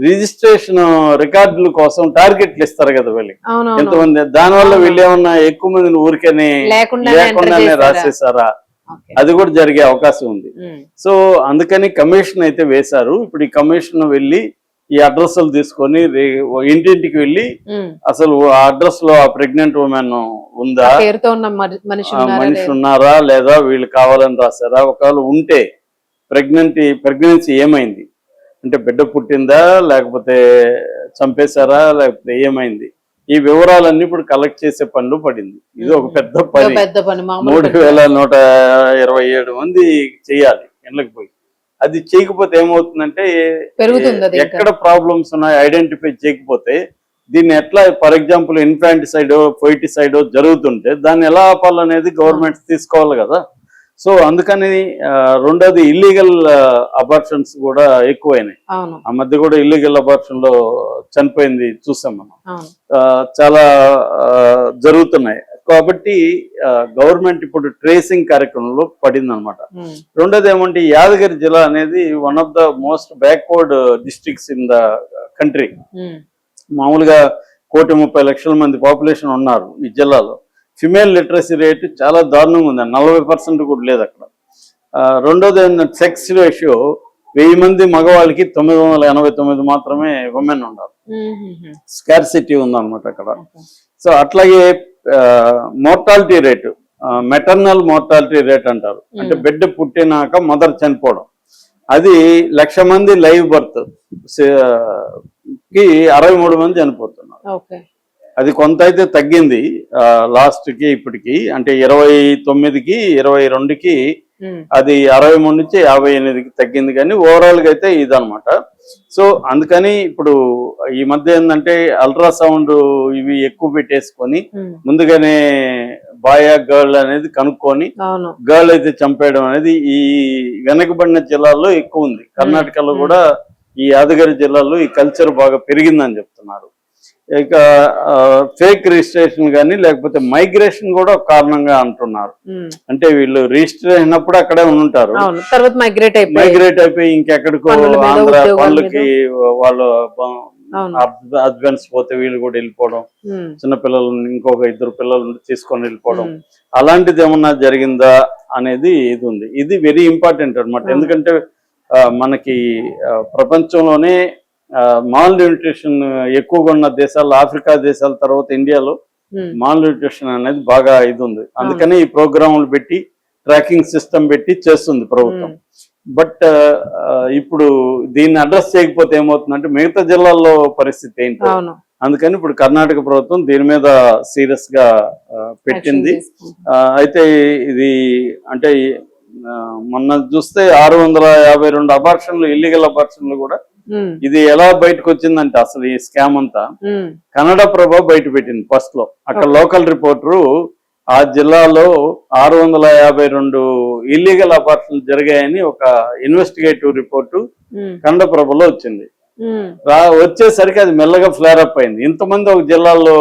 Registration రికార్డుల కోసం టార్గెట్లు ఇస్తారు కదా వీళ్ళకి ఎంతమంది, దానివల్ల వీళ్ళు ఏమన్నా ఎక్కువ మందిని ఊరికేనే లేకుండానే రాసేసారా, అది కూడా జరిగే అవకాశం ఉంది. సో అందుకని కమిషన్ అయితే వేశారు. ఇప్పుడు ఈ కమిషన్ వెళ్ళి ఈ అడ్రస్లు తీసుకొని ఇంటింటికి వెళ్ళి అసలు ఆ అడ్రస్ లో ఆ ప్రెగ్నెంట్ ఉమెన్ ఉందా, మనిషి ఉన్నారా లేదా, వీళ్ళు కావాలని రాశారా, ఒకవేళ ఉంటే ప్రెగ్నెన్సీ ఏమైంది అంటే బిడ్డ పుట్టిందా లేకపోతే చంపేశారా లేకపోతే ఏమైంది, ఈ వివరాలన్నీ ఇప్పుడు కలెక్ట్ చేసే పనిలో పడింది. ఇది ఒక పెద్ద పని. 3127 మంది చేయాలి ఇళ్ళకి పోయి. అది చేయకపోతే ఏమవుతుందంటే ఎక్కడ ప్రాబ్లమ్స్ ఉన్నాయో ఐడెంటిఫై చేయకపోతే దీన్ని ఎట్లా, ఫర్ ఎగ్జాంపుల్ ఇన్ఫాంటిసైడో ఫోయిటిసైడో జరుగుతుంటే దాన్ని ఎలా ఆపాలనేది గవర్నమెంట్ తీసుకోవాలి కదా. సో అందుకని రెండోది ఇల్లీగల్ అబార్షన్స్ కూడా ఎక్కువైనాయి. ఆ మధ్య కూడా ఇల్లీగల్ అబార్షన్ లో చనిపోయింది చూసాం మనం, చాలా జరుగుతున్నాయి. కాబట్టి గవర్నమెంట్ ఇప్పుడు ట్రేసింగ్ కార్యక్రమంలో పడింది అనమాట. రెండోది ఏమంటే యాదగిరి జిల్లా అనేది one of the most backward districts in the country. మామూలుగా 1,30,00,000 మంది పాపులేషన్ ఉన్నారు ఈ జిల్లాలో. ఫిమేల్ లిటరసీ రేట్ చాలా దారుణంగా ఉంది, 40% కూడా లేదు అక్కడ. రెండోది ఏంటంటే సెక్స్ రేషియో 1000 మంది మగవాళ్ళకి 989 మాత్రమే ఉమెన్ ఉన్నారు. స్కార్సిటీ ఉందన్నమాట అక్కడ. సో అట్లాగే mortality rate, maternal mortality rate అంటారు, అంటే బిడ్డ పుట్టినాక మదర్ చనిపోవడం, అది 1,00,000 మంది లైవ్ బర్త్ కి 63 మంది చనిపోతున్నారు. అది కొంత అయితే తగ్గింది లాస్ట్ కి ఇప్పటికి, అంటే 29కి 22కి అది 63 నుంచి 58కి తగ్గింది. కానీ ఓవరాల్ గా అయితే ఇదనమాట. సో అందుకని ఇప్పుడు ఈ మధ్య ఏంటంటే అల్ట్రాసౌండ్ ఇవి ఎక్కువ పెట్టేసుకొని ముందుగానే బాయ్ గర్ల్ అనేది కనుక్కొని గర్ల్ అయితే చంపేయడం అనేది ఈ వెనకబడిన జిల్లాల్లో ఎక్కువ ఉంది. కర్ణాటకలో కూడా ఈ యాదగిరి జిల్లాలో ఈ కల్చర్ బాగా పెరిగిందని చెప్తున్నారు. ఇక ఫేక్ రిజిస్ట్రేషన్ కానీ లేకపోతే మైగ్రేషన్ కూడా ఒక కారణంగా అంటున్నారు. అంటే వీళ్ళు రిజిస్టర్ అయినప్పుడు అక్కడే ఉంటారు, మైగ్రేట్ అయిపోయి ఇంకెక్కడికో ఆంధ్ర పనులకి వాళ్ళు హస్బెండ్స్ పోతే వీళ్ళు కూడా వెళ్ళిపోవడం, చిన్న పిల్లలు ఇంకొక 2 పిల్లలు తీసుకొని వెళ్ళిపోవడం, అలాంటిది ఏమన్నా జరిగిందా అనేది ఇది ఉంది. ఇది వెరీ ఇంపార్టెంట్ అనమాట. ఎందుకంటే మనకి ప్రపంచంలోనే మాల్ న్యూట్రిషన్ ఎక్కువగా ఉన్న దేశాలు ఆఫ్రికా దేశాల తర్వాత ఇండియాలో మాల్ న్యూట్రిషన్ అనేది బాగా ఇది ఉంది. అందుకని ఈ ప్రోగ్రాములు పెట్టి ట్రాకింగ్ సిస్టమ్ పెట్టి చేస్తుంది ప్రభుత్వం. బట్ ఇప్పుడు దీన్ని అడ్రస్ చేయకపోతే ఏమవుతుందంటే మిగతా జిల్లాల్లో పరిస్థితి ఏంటో, అందుకని ఇప్పుడు కర్ణాటక ప్రభుత్వం దీని మీద సీరియస్ గా పెట్టింది. అయితే ఇది అంటే మొన్న చూస్తే 652 అబార్షన్లు, ఇల్లీగల్ అబార్షన్లు కూడా. ఇది ఎలా బయటకు వచ్చిందంటే అసలు ఈ స్కామ్ అంతా కన్నడ ప్రభ బయట పెట్టింది ఫస్ట్ లో. అక్కడ లోకల్ రిపోర్టరు ఆ జిల్లాలో 652 ఇల్లీగల్ అబార్షన్లు జరిగాయని ఒక ఇన్వెస్టిగేటివ్ రిపోర్టు కన్నడ ప్రభలో వచ్చింది. వచ్చేసరికి అది మెల్లగా ఫ్లేర్ అప్ అయింది. ఇంతమంది ఒక జిల్లాలో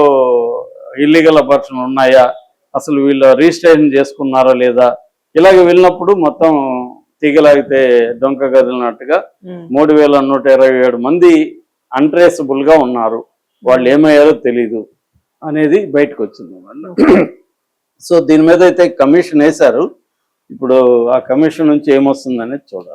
ఇల్లీగల్ అబార్షన్లు ఉన్నాయా, అసలు వీళ్ళు రిజిస్ట్రేషన్ చేసుకున్నారా లేదా, ఇలాగ వెళ్ళినప్పుడు మొత్తం తీగలాగితే డొంక గదిలినట్టుగా 3,127 మంది అన్ట్రేసబుల్ గా ఉన్నారు. వాళ్ళు ఏమయ్యారో తెలీదు అనేది బయటకు వచ్చింది. సో దీని మీద అయితే కమిషన్ వేశారు. ఇప్పుడు ఆ కమిషన్ నుంచి ఏమొస్తుంది అనేది చూడాలి.